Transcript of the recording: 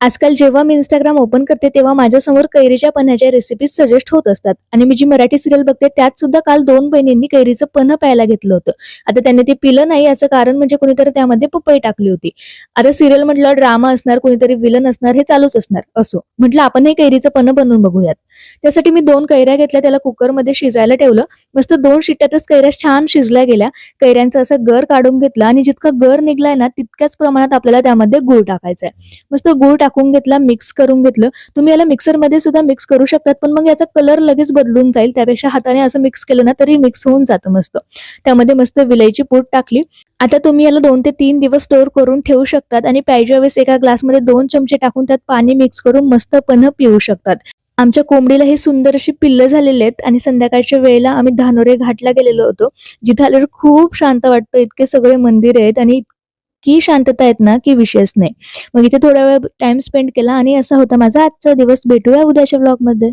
आजकाल जेव्हा मी Instagram open करते तेव्हा माझ्यासमोर कैरीच्या पन्ह्याच्या रेसिपीज सजेस्ट होत असतात आणि मी जी मराठी सीरियल बघते त्यात सुद्धा काल 2 बहिणींनी कैरीचं पन्हं प्यायला घेतलं होतं. आता त्यांनी ते पिलं नाही याचं कारण म्हणजे कुणीतरी त्यामध्ये पपई टाकली होती. आता सीरियल म्हटलं ड्रामा असणार, कुणीतरी विलन असणार, हे चालूच असणार. असो, म्हटलं आपण हे कैरीचं पन्हं बनवून बघूयात. त्यासाठी मी 2 कैऱ्या घेतल्या, त्याला कुकरमध्ये शिजायला ठेवलं. मस्त 2 शिट्ट्यातच कैऱ्या छान शिजल्या गेल्या. कैऱ्यांचा असा गर काढून घेतला आणि जितका गर निघलाय ना तितक्याच प्रमाणात आपल्याला त्यामध्ये गूळ टाकायचा आहे. मस्त गूळ टाकून घेतला, मिक्स करून घेतलं. तुम्ही याला मिक्सरमध्ये सुद्धा मिक्स करू शकतात, पण मग याचा कलर लगेच बदलून जाईल. त्यापेक्षा हाताने असं मिक्स केलं ना तरी मिक्स होऊन जातं मस्त. त्यामध्ये मस्त विलायची पूड टाकली. आता तुम्ही याला 2 ते 3 दिवस स्टोअर करून ठेवू शकतात आणि पाहिजे वेळेस एका ग्लासमध्ये 2 चमचे टाकून त्यात पाणी मिक्स करून मस्त पन्हं पिऊ शकतात. आमच्या कोंबडीला ही सुंदर अशी पिल्लं झालेली आहेत आणि संध्याकाळच्या वेळेला आम्ही धानोरे घाटला गेलेलो होतो. जिथे आल्यावर खूप शांत वाटतं. इतके सगळे मंदिर आहेत आणि इतकी शांतता आहेत ना की विषयच नाही. मग इथे थोडा वेळ टाईम स्पेंड केला आणि असा होता माझा आजचा दिवस. भेटूया उद्याच्या व्लॉगमध्ये.